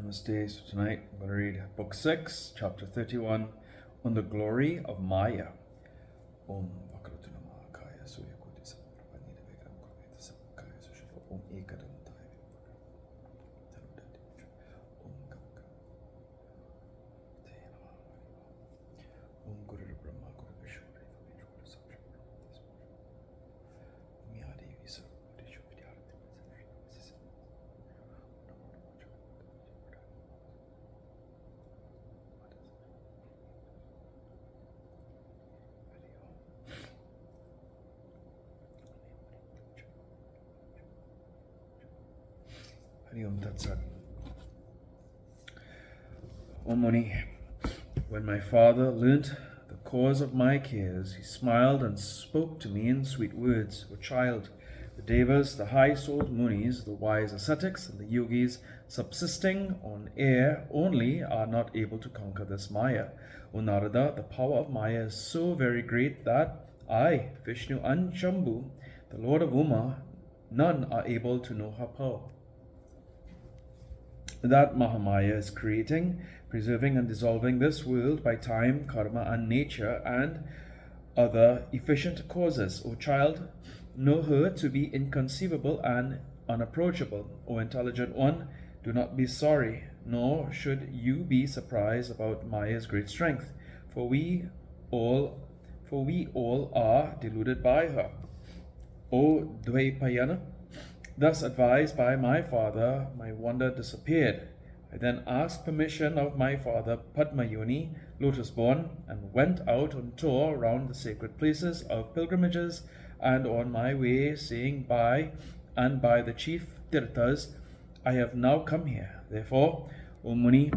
Namaste. So tonight I'm going to read Book 6, Chapter 31, on the glory of Maya. Om Bhagavatam Maha Surya Koti Samprabhani Vegram Kurveta Samkaya Sushiva Om Ekadantaya Om Ganga Om Guru Brahma Guru Vishnu Guru Sakshat Maha Devi Sarvati Shubhyarthi Hari Om Tat Sat. O Muni, when my father learnt the cause of my cares, he smiled and spoke to me in sweet words. O child, the Devas, the high-souled Munis, the wise ascetics, and the yogis subsisting on air only are not able to conquer this Maya. O Narada, the power of Maya is so very great that I, Vishnu and Shambhu, the Lord of Uma, none are able to know her power. That Mahamaya is creating, preserving and dissolving this world by time, karma and nature and other efficient causes. O child, know her to be inconceivable and unapproachable. O intelligent one, do not be sorry, nor should you be surprised about Maya's great strength, for we all are deluded by her. O Dvaipayana, thus advised by my father, my wonder disappeared. I then asked permission of my father Padmayuni, lotus-born, and went out on tour around the sacred places of pilgrimages, and on my way, saying by the chief tirthas, I have now come here. Therefore, O Muni,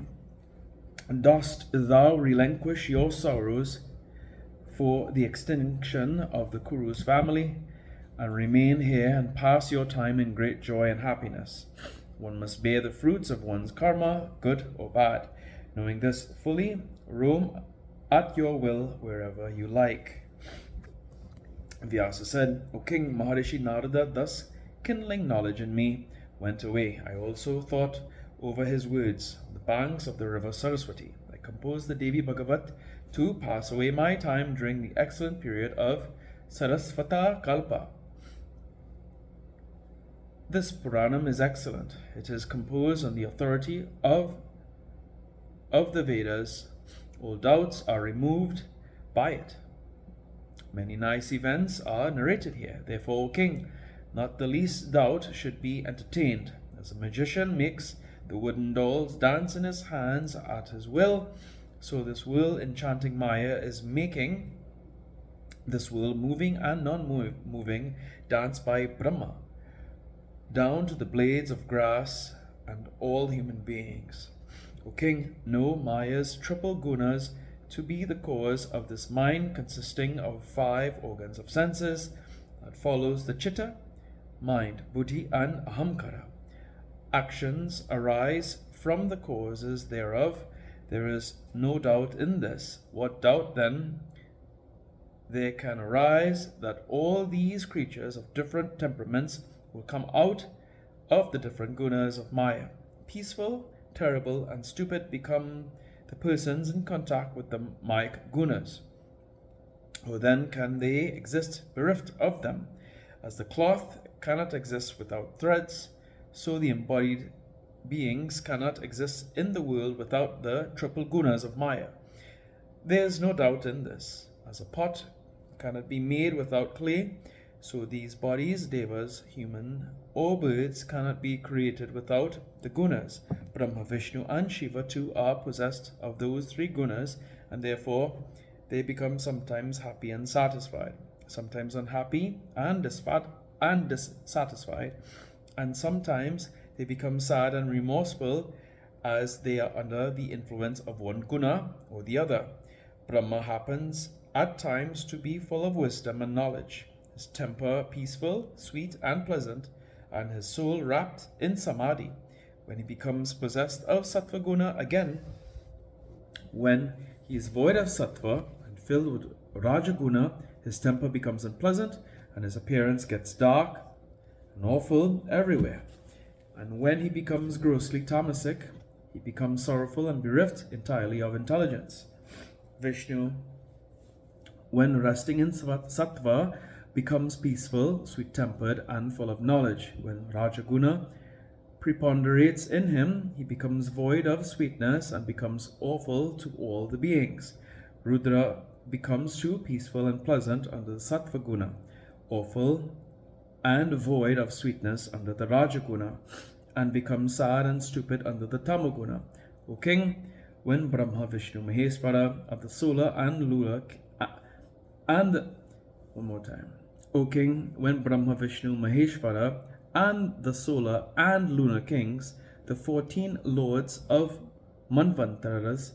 dost thou relinquish your sorrows for the extinction of the Kuru's family, and remain here and pass your time in great joy and happiness. One must bear the fruits of one's karma, good or bad. Knowing this fully, roam at your will wherever you like. Vyasa said, O King, Maharishi Narada, thus kindling knowledge in me, went away. I also thought over his words on the banks of the river Saraswati. I composed the Devi Bhagavat to pass away my time during the excellent period of Sarasvata Kalpa. This Puranam is excellent. It is composed on the authority of the Vedas. All doubts are removed by it. Many nice events are narrated here. Therefore, O King, not the least doubt should be entertained. As a magician makes the wooden dolls dance in his hands at his will, so this world enchanting Maya is making this world moving and non-moving dance by Brahma, down to the blades of grass and all human beings. O King, know Maya's triple gunas to be the cause of this mind consisting of 5 organs of senses that follows the chitta, mind, buddhi and ahamkara. Actions arise from the causes thereof. There is no doubt in this. What doubt then there can arise that all these creatures of different temperaments will come out of the different gunas of Maya. Peaceful, terrible, and stupid become the persons in contact with the Mayic gunas. Or then can they exist bereft of them? As the cloth cannot exist without threads, so the embodied beings cannot exist in the world without the triple gunas of Maya. There is no doubt in this. As a pot cannot be made without clay, so these bodies, devas, human or birds, cannot be created without the gunas. Brahma, Vishnu and Shiva too are possessed of those 3 gunas, and therefore they become sometimes happy and satisfied, sometimes unhappy and dissatisfied, and sometimes they become sad and remorseful as they are under the influence of one guna or the other. Brahma happens at times to be full of wisdom and knowledge, his temper peaceful, sweet and pleasant, and his soul wrapped in samadhi. When he becomes possessed of sattva guna again, when he is void of sattva and filled with rajaguna, his temper becomes unpleasant and his appearance gets dark and awful everywhere. And when he becomes grossly tamasic, he becomes sorrowful and bereft entirely of intelligence. Vishnu, when resting in sattva, becomes peaceful, sweet-tempered, and full of knowledge. When Rajaguna preponderates in him, he becomes void of sweetness and becomes awful to all the beings. Rudra becomes too peaceful and pleasant under the Sattva Guna, awful and void of sweetness under the Rajaguna, and becomes sad and stupid under the Tamaguna. O king, when Brahma, Vishnu, Maheshwara are the solar and lunar O king, when Brahma, Vishnu, Maheshwara and the solar and lunar kings, the 14 lords of Manvantaras,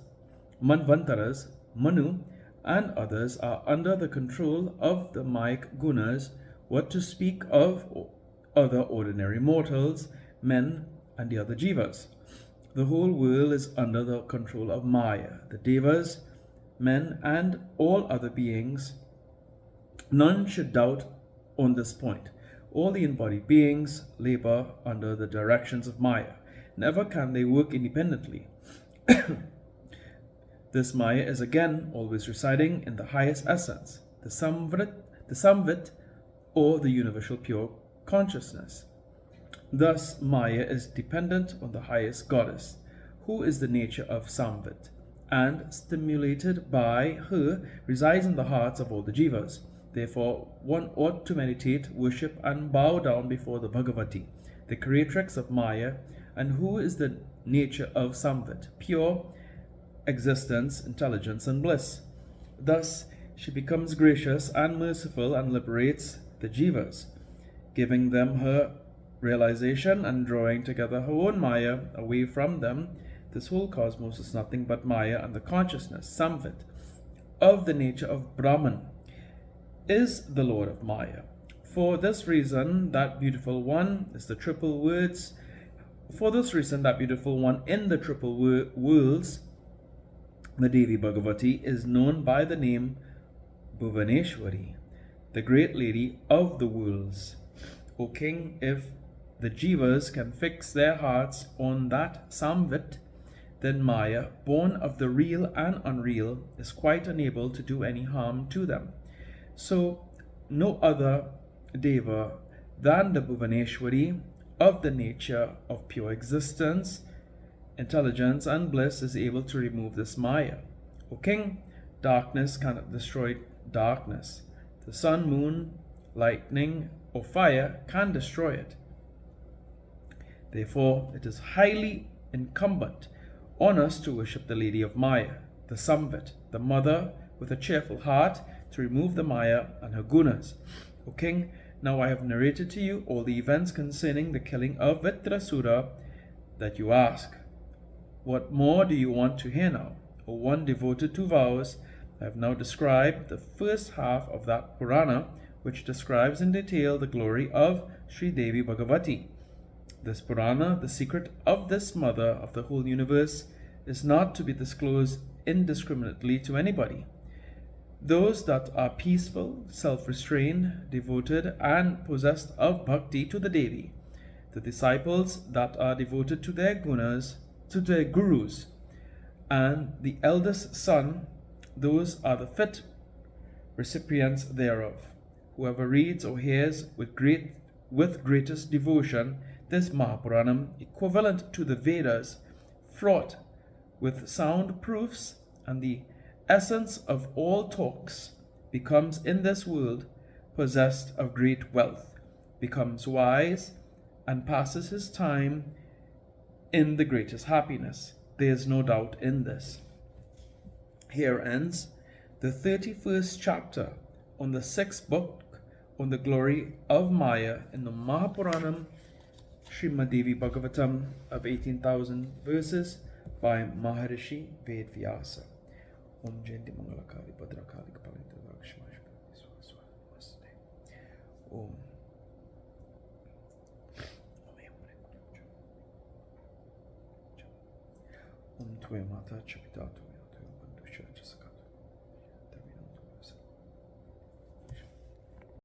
Manu, and others are under the control of the Mayic Gunas, what to speak of other ordinary mortals, men, and the other jivas. The whole world is under the control of Maya, the devas, men, and all other beings. None should doubt on this point. All the embodied beings labor under the directions of Maya. Never can they work independently. This Maya is again always residing in the highest essence, the Samvit, or the universal pure consciousness. Thus, Maya is dependent on the highest goddess, who is the nature of Samvit, and stimulated by her resides in the hearts of all the jivas. Therefore, one ought to meditate, worship, and bow down before the Bhagavati, the creatrix of Maya, and who is the nature of Samvit, pure existence, intelligence, and bliss. Thus, she becomes gracious and merciful and liberates the jivas, giving them her realization and drawing together her own Maya away from them. This whole cosmos is nothing but Maya, and the consciousness, Samvit, of the nature of Brahman, is the Lord of Maya. For this reason, that beautiful one is the triple words. For this reason, that beautiful one in the triple worlds, the Devi Bhagavati, is known by the name Bhuvaneshwari, the great lady of the worlds. O king, if the jivas can fix their hearts on that Samvit, then Maya, born of the real and unreal, is quite unable to do any harm to them. So, no other deva than the Bhuvaneshwari, of the nature of pure existence, intelligence, and bliss, is able to remove this Maya. O king, darkness cannot destroy darkness. The sun, moon, lightning, or fire can destroy it. Therefore, it is highly incumbent on us to worship the Lady of Maya, the Samvit, the mother, with a cheerful heart, to remove the Maya and her gunas. O king, now I have narrated to you all the events concerning the killing of Vitrasura that you ask. What more do you want to hear now? O one devoted to vows, I have now described the first half of that Purana, which describes in detail the glory of Sri Devi Bhagavati. This Purana, the secret of this mother of the whole universe, is not to be disclosed indiscriminately to anybody. Those that are peaceful, self-restrained, devoted, and possessed of bhakti to the Devi, the disciples that are devoted to their gunas, to their gurus, and the eldest son, those are the fit recipients thereof. Whoever reads or hears with greatest devotion this Mahapuranam, equivalent to the Vedas, fraught with sound proofs and the essence of all talks, becomes in this world possessed of great wealth, becomes wise, and passes his time in the greatest happiness. There is no doubt in this. Here ends the 31st chapter on the 6th book on the glory of Maya in the Mahapuranam Srimad Devi Bhagavatam of 18,000 verses by Maharishi Vedvyasa. Om Jayanti Mangalakali Bhadrakali Kapalita Lakshmash Namaste. Om Om Tve Mata Chapitatu